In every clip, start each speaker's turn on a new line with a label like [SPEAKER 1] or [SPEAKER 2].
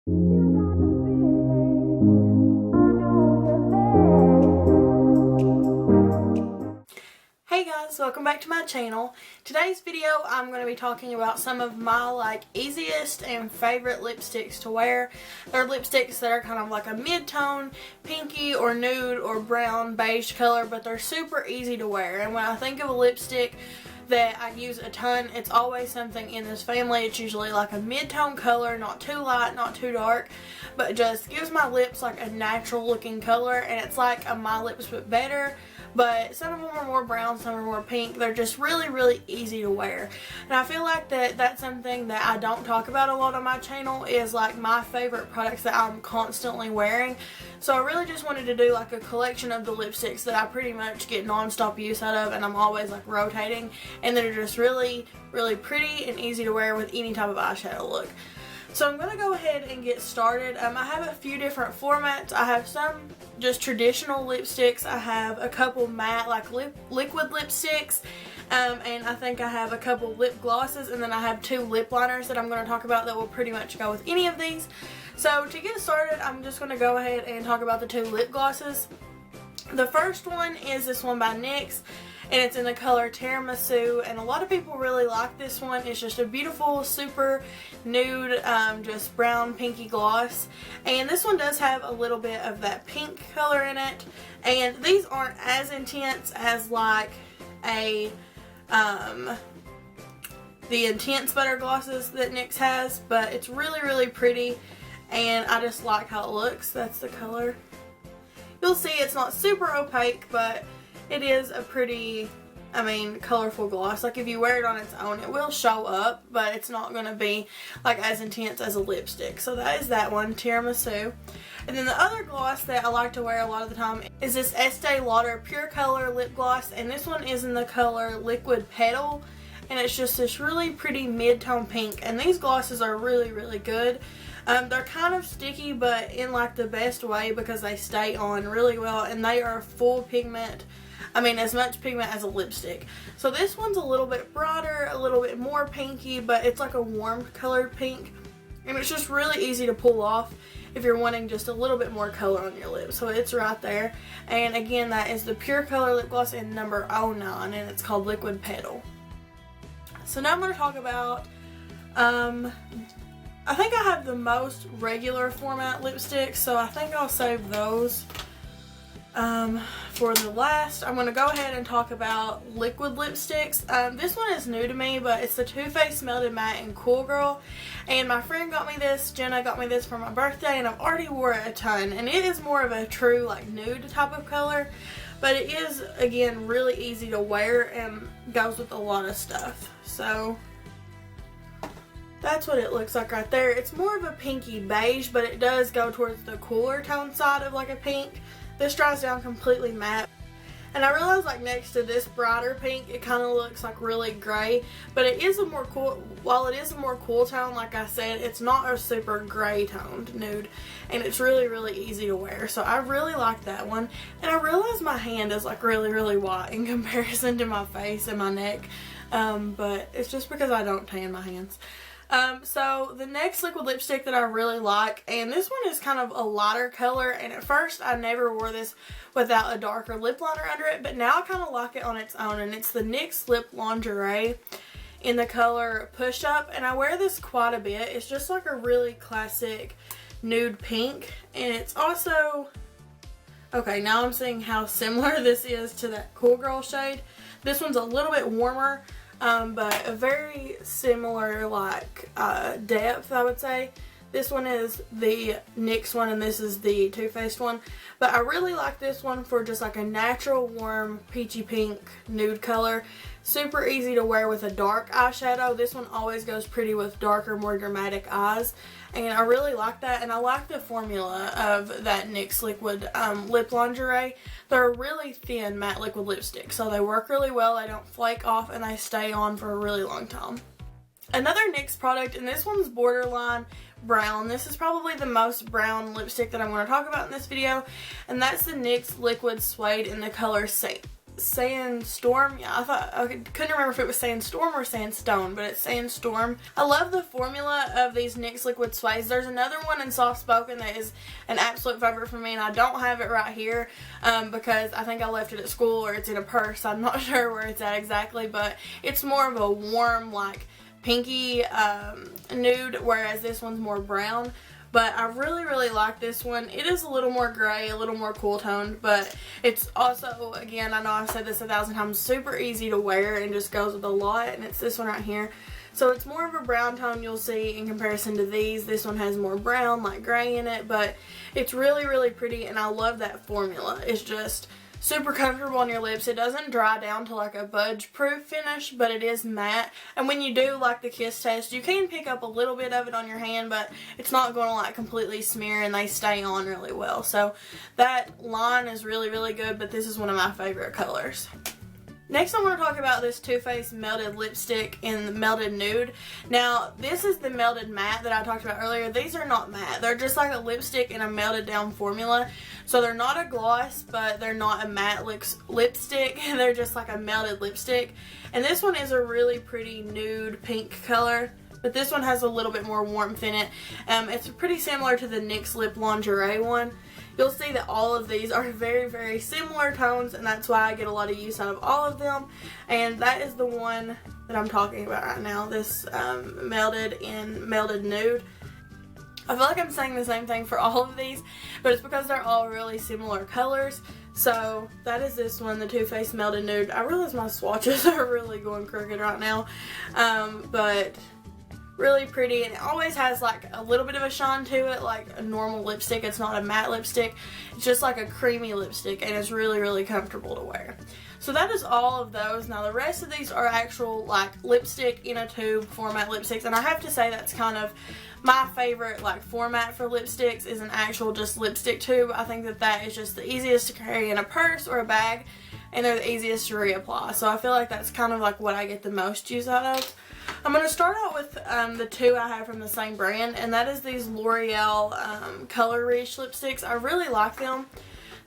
[SPEAKER 1] Hey guys, welcome back to my channel. Today's video I'm going to be talking about some of my easiest and favorite lipsticks to wear. They're lipsticks that are kind of like a mid-tone, pinky or nude or brown beige color, but they're super easy to wear. And when I think of a lipstick that I use a ton, it's always something in this family. It's usually like a mid-tone color, not too light, not too dark, but it just gives my lips like a natural looking color, and it's like a My Lips But Better. But some of them are more brown, some are more pink. They're just really, really easy to wear. And I feel like that's something that I don't talk about a lot on my channel, is like my favorite products that I'm constantly wearing. So I really just wanted to do like a collection of the lipsticks that I pretty much get non-stop use out of, and I'm always like rotating. And they're just really, really pretty and easy to wear with any type of eyeshadow look. So I'm going to go ahead and get started. I have a few different formats. I have some just traditional lipsticks. I have a couple matte liquid lipsticks. And I think I have a couple lip glosses. And then I have two lip liners that I'm going to talk about that will pretty much go with any of these. So to get started, I'm just going to go ahead and talk about the two lip glosses. The first one is this one by NYX, and it's in the color Tiramisu, and a lot of people really like this one. It's just a beautiful, super nude, just brown pinky gloss, and this one does have a little bit of that pink color in it, and these aren't as intense as like the intense butter glosses that NYX has, but it's really, really pretty, and I just like how it looks. That's the color. You'll see it's not super opaque, but it is a pretty, colorful gloss. Like if you wear it on its own, it will show up, but it's not going to be like as intense as a lipstick. So that is that one, Tiramisu. And then the other gloss that I like to wear a lot of the time is this Estee Lauder Pure Color Lip Gloss, and this one is in the color Liquid Petal, and it's just this really pretty mid-tone pink, and these glosses are really, really good. They're kind of sticky, but in like the best way, because they stay on really well, and they are full pigment. As much pigment as a lipstick. So this one's a little bit broader, a little bit more pinky, but it's like a warm colored pink, and it's just really easy to pull off if you're wanting just a little bit more color on your lips. So it's right there. And again, that is the Pure Color Lip Gloss in number 09, and it's called Liquid Petal. So now I'm going to talk about I think I have the most regular format lipsticks, so I think I'll save those for the last. I'm going to go ahead and talk about liquid lipsticks. This one is new to me, but it's the Too Faced Melted Matte in Cool Girl, and my friend got me this, Jenna got me this for my birthday, and I've already wore it a ton, and it is more of a true nude type of color, but it is, again, really easy to wear and goes with a lot of stuff. So that's what it looks like right there. It's more of a pinky beige, but it does go towards the cooler tone side of like a pink. This dries down completely matte. And I realize next to this brighter pink, it kind of looks like really gray, but it is a more cool, while it is a more cool tone, like I said, it's not a super gray toned nude, and it's really, really easy to wear. So I really like that one. And I realize my hand is really, really white in comparison to my face and my neck, but it's just because I don't tan my hands. So the next liquid lipstick that I really like, and this one is kind of a lighter color, and at first I never wore this without a darker lip liner under it, but now I kind of like it on its own, and it's the NYX Lip Lingerie in the color Push Up, and I wear this quite a bit. It's just like a really classic nude pink, and it's also, okay, now I'm seeing how similar this is to that Cool Girl shade. This one's a little bit warmer, but a very similar depth, I would say. This one is the NYX one, and this is the Too Faced one, but I really like this one for just like a natural warm peachy pink nude color. Super easy to wear with a dark eyeshadow. This one always goes pretty with darker, more dramatic eyes, and I really like that. And I like the formula of that NYX liquid lip lingerie. They're a really thin matte liquid lipstick, so they work really well. They don't flake off, and they stay on for a really long time. Another NYX product, and this one's borderline brown. This is probably the most brown lipstick that I'm going to talk about in this video, and that's the NYX Liquid Suede in the color Sandstorm. Yeah, I couldn't remember if it was Sandstorm or Sandstone, but it's Sandstorm. I love the formula of these NYX Liquid Sways. There's another one in Soft Spoken that is an absolute favorite for me, and I don't have it right here because I think I left it at school or it's in a purse. I'm not sure where it's at exactly, but it's more of a warm, like pinky nude, whereas this one's more brown. But I really like this one. It is a little more gray, a little more cool toned, but it's also, again, I know I've said this 1,000 times, super easy to wear and just goes with a lot, and it's this one right here. So it's more of a brown tone you'll see in comparison to these. This one has more brown, like gray in it, but it's really pretty, and I love that formula. It's just super comfortable on your lips. It doesn't dry down to like a budge proof finish, but it is matte. And when you do like the kiss test, you can pick up a little bit of it on your hand, but it's not going to like completely smear, and they stay on really well. So that line is really good, but this is one of my favorite colors. Next I want to talk about this Too Faced Melted Lipstick in Melted Nude. Now this is the Melted Matte that I talked about earlier. These are not matte. They're just like a lipstick in a melted down formula. So they're not a gloss, but they're not a matte lipstick. They're just like a melted lipstick. And this one is a really pretty nude pink color, but this one has a little bit more warmth in it. It's pretty similar to the NYX Lip Lingerie one. You'll see that all of these are very similar tones, and that's why I get a lot of use out of all of them. And that is the one that I'm talking about right now, this Melted Nude. I feel like I'm saying the same thing for all of these, but it's because they're all really similar colors. So that is this one, the Too Faced Melted Nude. I realize my swatches are really going crooked right now, but really pretty, and it always has like a little bit of a shine to it, like a normal lipstick. It's not a matte lipstick, it's just like a creamy lipstick, and it's really comfortable to wear. So that is all of those. Now the rest of these are actual like lipstick in a tube format lipsticks, and I have to say that's kind of my favorite like format for lipsticks, is an actual just lipstick tube. I think that is just the easiest to carry in a purse or a bag, and they're the easiest to reapply. So I feel like that's kind of like what I get the most use out of. I'm going to start out with the two I have from the same brand, and that is these L'Oreal Color Reach lipsticks. I really like them.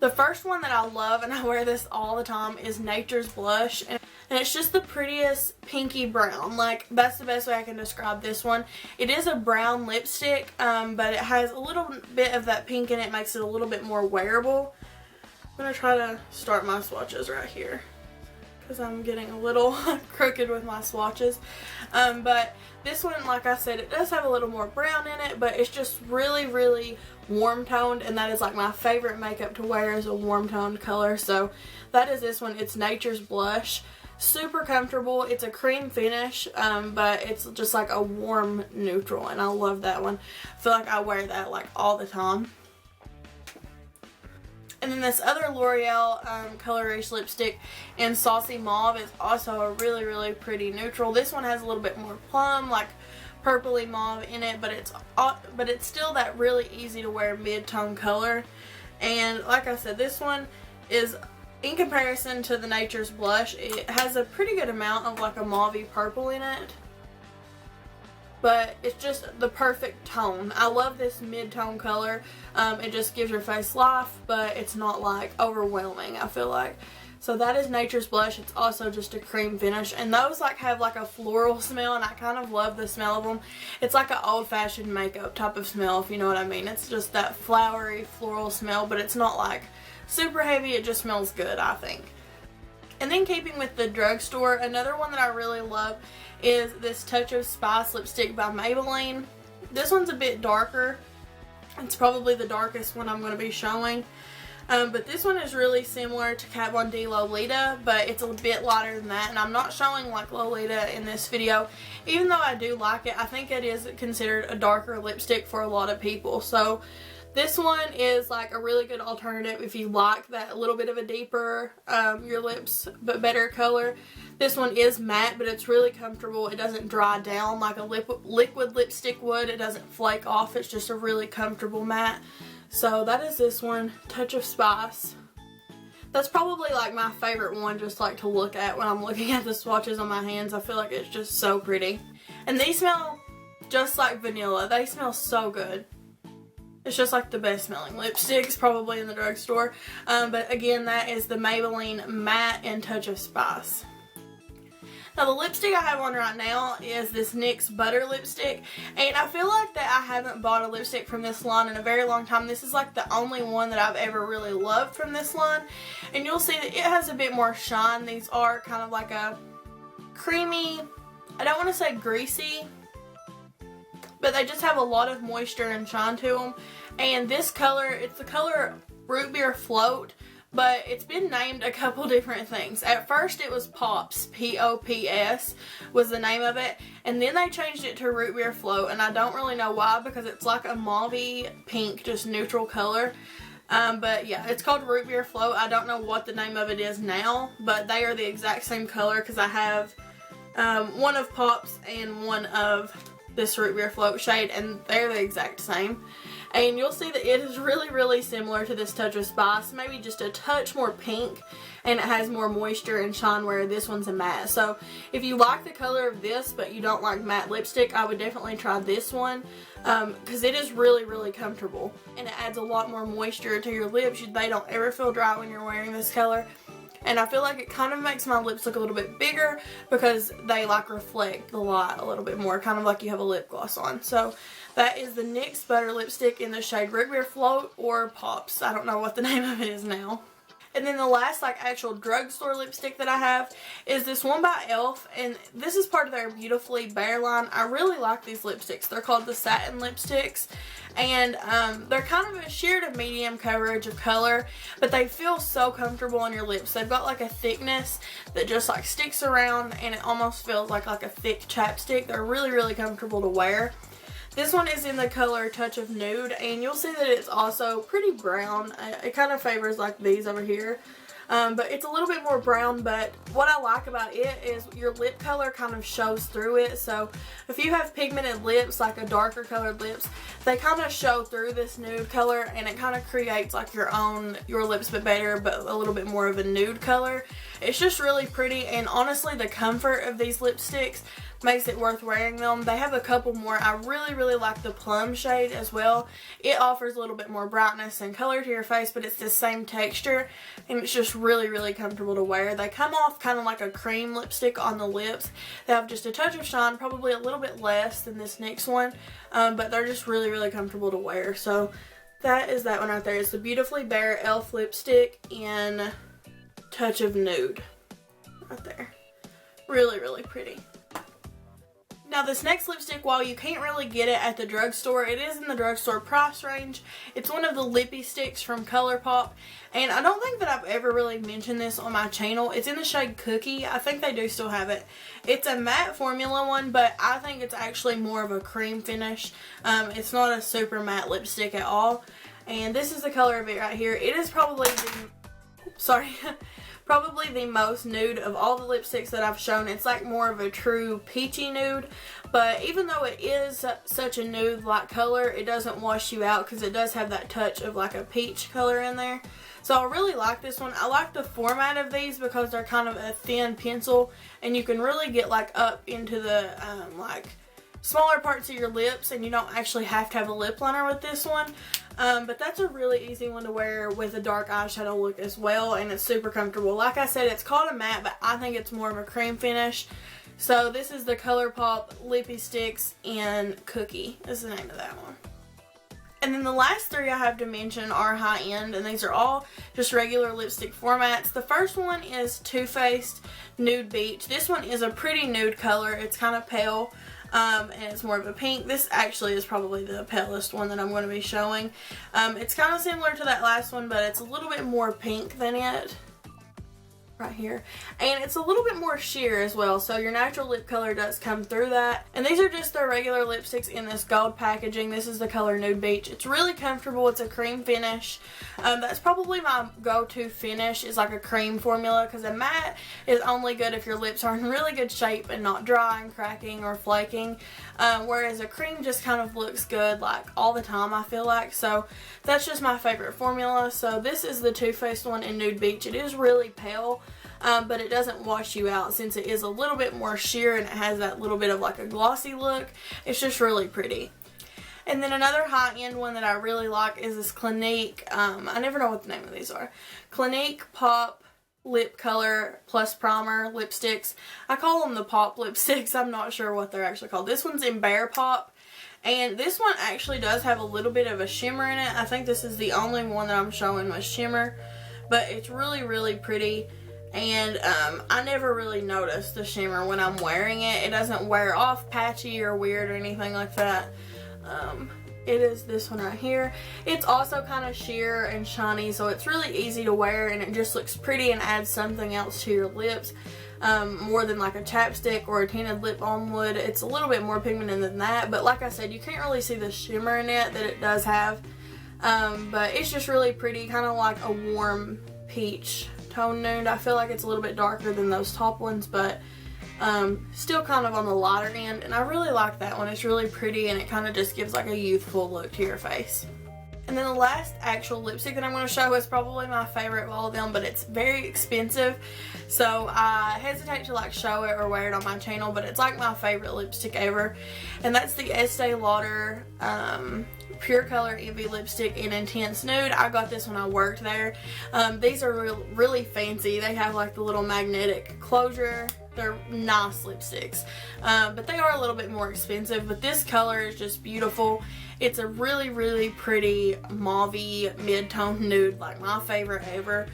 [SPEAKER 1] The first one that I love, and I wear this all the time, is Nature's Blush, and it's just the prettiest pinky brown. Like, that's the best way I can describe this one. It is a brown lipstick, but it has a little bit of that pink in it, makes it a little bit more wearable. I'm going to try to start my swatches right here, because I'm getting a little crooked with my swatches. But this one, like I said, it does have a little more brown in it, but it's just really warm toned, and that is like my favorite makeup to wear, is a warm toned color. So that is this one. It's Nature's Blush. Super comfortable. It's a cream finish, but it's just like a warm neutral, and I love that one. I feel like I wear that like all the time. And then this other L'Oreal Color Reach lipstick in Saucy Mauve is also a really pretty neutral. This one has a little bit more plum, like purpley mauve in it, but it's still that really easy to wear mid-tone color. And like I said, this one is, in comparison to the Nature's Blush, it has a pretty good amount of like a mauvey purple in it. But it's just the perfect tone. I love this mid-tone color. It just gives your face life, but it's not like overwhelming, I feel like. So that is Nature's Blush. It's also just a cream finish, and those like have like a floral smell, and I kind of love the smell of them. It's like an old-fashioned makeup type of smell, if you know what I mean. It's just that flowery floral smell, but it's not like super heavy. It just smells good, I think. And then keeping with the drugstore, another one that I really love is this Touch of Spice lipstick by Maybelline. This one's a bit darker. It's probably the darkest one I'm going to be showing. But this one is really similar to Kat Von D Lolita, but it's a bit lighter than that. And I'm not showing like Lolita in this video. Even though I do like it, I think it is considered a darker lipstick for a lot of people. So this one is like a really good alternative if you like that little bit of a deeper, your lips but better color. This one is matte, but it's really comfortable. It doesn't dry down like a liquid lipstick would. It doesn't flake off. It's just a really comfortable matte. So that is this one, Touch of Spice. That's probably like my favorite one just like to look at when I'm looking at the swatches on my hands. I feel like it's just so pretty. And these smell just like vanilla. They smell so good. It's just like the best smelling lipsticks probably in the drugstore. But again, that is the Maybelline Matte and Touch of Spice. Now the lipstick I have on right now is this NYX Butter lipstick, and I feel like that I haven't bought a lipstick from this line in a very long time. This is like the only one that I've ever really loved from this line, and you'll see that it has a bit more shine. These are kind of like a creamy, I don't want to say greasy, but they just have a lot of moisture and shine to them. And this color, it's the color Root Beer Float, but it's been named a couple different things. At first it was Pops, P-O-P-S was the name of it, and then they changed it to Root Beer Float, and I don't really know why, because it's like a mauve pink, just neutral color. But yeah, it's called Root Beer Float. I don't know what the name of it is now, but they are the exact same color, because I have one of Pops and one of this Root Beer Float shade, and they're the exact same. And you'll see that it is really, really similar to this Touch of Spice, maybe just a touch more pink, and it has more moisture and shine, where this one's a matte. So if you like the color of this but you don't like matte lipstick, I would definitely try this one, because it is really, really comfortable, and it adds a lot more moisture to your lips. They don't ever feel dry when you're wearing this color. And I feel like it kind of makes my lips look a little bit bigger, because they like reflect the light a little bit more, kind of like you have a lip gloss on. So that is the NYX Butter lipstick in the shade Root Beer Float or Pops. I don't know what the name of it is now. And then the last like actual drugstore lipstick that I have is this one by e.l.f. and this is part of their Beautifully Bare line. I really like these lipsticks. They're called the Satin Lipsticks, and they're kind of a sheer to medium coverage of color, but they feel so comfortable on your lips. They've got like a thickness that just like sticks around, and it almost feels like a thick chapstick. They're really, really comfortable to wear. This one is in the color Touch of Nude, and you'll see that it's also pretty brown. It kind of favors like these over here, but it's a little bit more brown. But what I like about it is your lip color kind of shows through it. So if you have pigmented lips, like a darker colored lips, they kind of show through this nude color, and it kind of creates like your lips but better, but a little bit more of a nude color. It's just really pretty, and honestly the comfort of these lipsticks makes it worth wearing them. They have a couple more. I really, really like the plum shade as well. It offers a little bit more brightness and color to your face, but it's the same texture, and it's just really, really comfortable to wear. They come off kind of like a cream lipstick on the lips. They have just a touch of shine, probably a little bit less than this NYX one, but they're just really, really comfortable to wear. So that is that one right there. It's the Beautifully Bare e.l.f. lipstick in Touch of Nude right there. Really, really pretty. Now this next lipstick, while you can't really get it at the drugstore, it is in the drugstore price range. It's one of the Lippy Sticks from ColourPop, and I don't think that I've ever really mentioned this on my channel. It's in the shade Cookie. I think they do still have it. It's a matte formula one, but I think it's actually more of a cream finish. It's not a super matte lipstick at all, and this is the color of it right here. It is probably probably the most nude of all the lipsticks that I've shown. It's like more of a true peachy nude, but even though it is such a nude like color, it doesn't wash you out, because it does have that touch of like a peach color in there. So I really like this one. I like the format of these because they're kind of a thin pencil, and you can really get like up into the like smaller parts of your lips, and you don't actually have to have a lip liner with this one. But that's a really easy one to wear with a dark eyeshadow look as well, and it's super comfortable. Like I said, it's called a matte, but I think it's more of a cream finish. So this is the ColourPop Lippy Sticks in Cookie is the name of that one. And then the last three I have to mention are high end, and these are all just regular lipstick formats. The first one is Too Faced Nude Beach. This one is a pretty nude color. It's kind of pale. And it's more of a pink. This actually is probably the palest one that I'm going to be showing. It's kind of similar to that last one, but it's a little bit more pink than it. Right here, and it's a little bit more sheer as well, so your natural lip color does come through that. And these are just their regular lipsticks in this gold packaging. This is the color Nude Beach. It's really comfortable. It's a cream finish. That's probably my go-to finish, is like a cream formula, because a matte is only good if your lips are in really good shape and not dry and cracking or flaking, whereas a cream just kind of looks good like all the time, I feel like. So that's just my favorite formula. So this is the Too Faced one in Nude Beach. It is really pale, but it doesn't wash you out since it is a little bit more sheer, and it has that little bit of like a glossy look. It's just really pretty. And then another high-end one that I really like is this Clinique, I never know what the name of these are, Clinique Pop Lip Color Plus Primer lipsticks. I call them the pop lipsticks. I'm not sure what they're actually called. This one's in Bear Pop, and this one actually does have a little bit of a shimmer in it. I think this is the only one that I'm showing with shimmer, but it's really, really pretty. And I never really notice the shimmer when I'm wearing it. It doesn't wear off patchy or weird or anything like that. It is this one right here. It's also kind of sheer and shiny, so it's really easy to wear, and it just looks pretty and adds something else to your lips, more than like a chapstick or a tinted lip balm would. It's a little bit more pigmented than that, but like I said, you can't really see the shimmer in it that it does have. But it's just really pretty, kind of like a warm peach tone nude. I feel like it's a little bit darker than those top ones, but still kind of on the lighter end, and I really like that one. It's really pretty, and it kind of just gives like a youthful look to your face. And then the last actual lipstick that I'm going to show is probably my favorite of all of them, but it's very expensive, so I hesitate to like show it or wear it on my channel, but it's like my favorite lipstick ever, and that's the Estee Lauder Pure Color Envy lipstick in Intense Nude. I got this when I worked there. These are really fancy. They have like the little magnetic closure. They're nice lipsticks, but they are a little bit more expensive, but this color is just beautiful. It's a really, really pretty mauve-y mid-tone nude, like my favorite ever.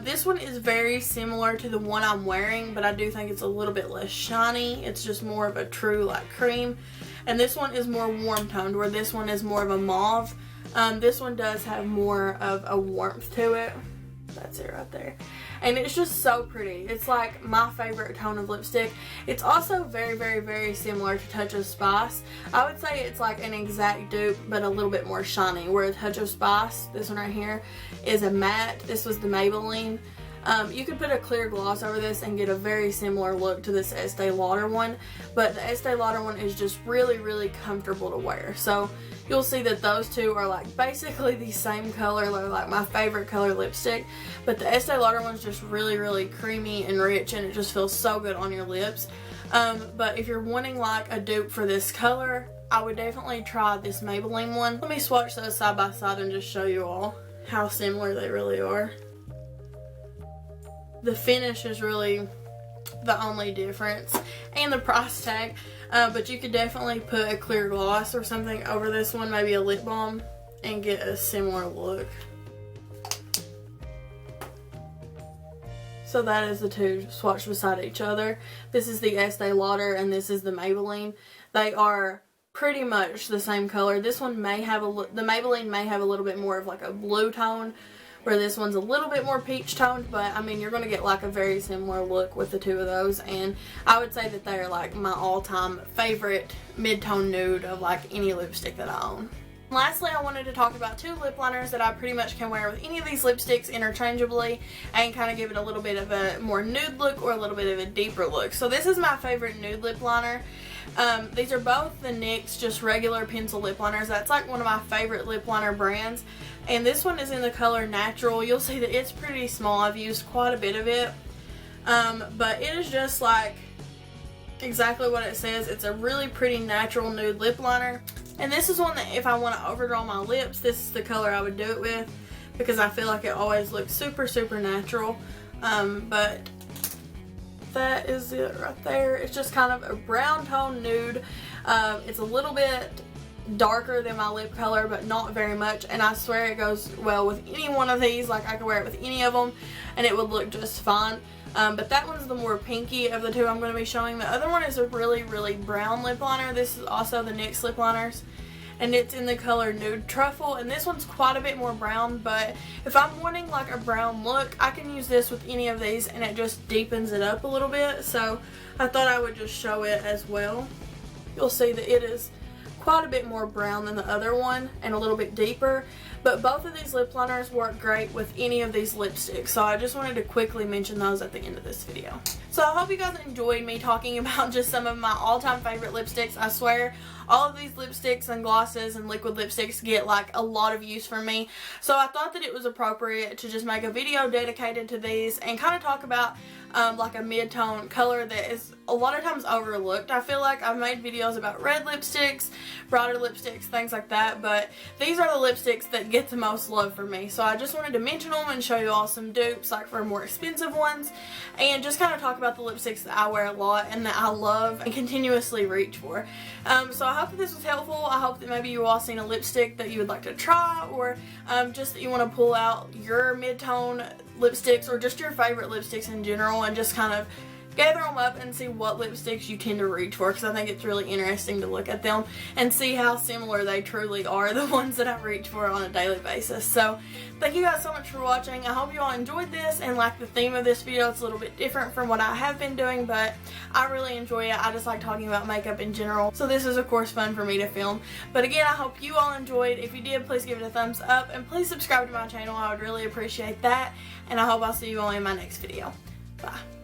[SPEAKER 1] This one is very similar to the one I'm wearing, but I do think it's a little bit less shiny. It's just more of a true like cream. And this one is more warm toned, where this one is more of a mauve. This one does have more of a warmth to it. That's it right there. And it's just so pretty. It's like my favorite tone of lipstick. It's also very, very, very similar to Touch of Spice. I would say it's like an exact dupe, but a little bit more shiny. Where Touch of Spice, this one right here, is a matte. This was the Maybelline. You could put a clear gloss over this and get a very similar look to this Estee Lauder one, but the Estee Lauder one is just really, really comfortable to wear. So you'll see that those two are like basically the same color. They're like my favorite color lipstick, but the Estee Lauder one's just really, really creamy and rich, and it just feels so good on your lips. But if you're wanting like a dupe for this color, I would definitely try this Maybelline one. Let me swatch those side by side and just show you all how similar they really are. The finish is really the only difference, and the price tag, but you could definitely put a clear gloss or something over this one, maybe a lip balm, and get a similar look. So that is the two swatched beside each other. This is the Estee Lauder and this is the Maybelline. They are pretty much the same color. This one may have the Maybelline may have a little bit more of like a blue tone, where this one's a little bit more peach toned, but I mean, you're going to get like a very similar look with the two of those, and I would say that they are like my all-time favorite mid-tone nude of like any lipstick that I own. Lastly, I wanted to talk about two lip liners that I pretty much can wear with any of these lipsticks interchangeably and kind of give it a little bit of a more nude look or a little bit of a deeper look. So this is my favorite nude lip liner. These are both the NYX just regular pencil lip liners. That's like one of my favorite lip liner brands. And this one is in the color Natural. You'll see that it's pretty small. I've used quite a bit of it. But it is just like exactly what it says. It's a really pretty natural nude lip liner. And this is one that if I want to overdraw my lips, this is the color I would do it with, because I feel like it always looks super, super natural. But that is it right there. It's just kind of a brown tone nude. It's a little bit darker than my lip color, but not very much, and I swear it goes well with any one of these. Like, I could wear it with any of them and it would look just fine. But that one's the more pinky of the two I'm going to be showing. The other one is a really, really brown lip liner. This is also the NYX lip liners, and it's in the color Nude Truffle, and this one's quite a bit more brown, but if I'm wanting like a brown look, I can use this with any of these and it just deepens it up a little bit. So I thought I would just show it as well. You'll see that it is quite a bit more brown than the other one and a little bit deeper, but both of these lip liners work great with any of these lipsticks, so I just wanted to quickly mention those at the end of this video. So I hope you guys enjoyed me talking about just some of my all-time favorite lipsticks. I swear all of these lipsticks and glosses and liquid lipsticks get like a lot of use from me. So I thought that it was appropriate to just make a video dedicated to these and kind of talk about like a mid-tone color that is a lot of times overlooked. I feel like I've made videos about red lipsticks, brighter lipsticks, things like that, but these are the lipsticks that get the most love for me. So I just wanted to mention them and show you all some dupes like for more expensive ones, and just kind of talk about the lipsticks that I wear a lot and that I love and continuously reach for. So I hope that this was helpful. I hope that maybe you all seen a lipstick that you would like to try, or just that you want to pull out your mid-tone lipsticks or just your favorite lipsticks in general and just kind of gather them up and see what lipsticks you tend to reach for, because I think it's really interesting to look at them and see how similar they truly are, the ones that I reach for on a daily basis. So thank you guys so much for watching. I hope you all enjoyed this and like the theme of this video. It's a little bit different from what I have been doing, but I really enjoy it. I just like talking about makeup in general, so this is of course fun for me to film. But again, I hope you all enjoyed. If you did, please give it a thumbs up and please subscribe to my channel. I would really appreciate that, and I hope I'll see you all in my next video. Bye.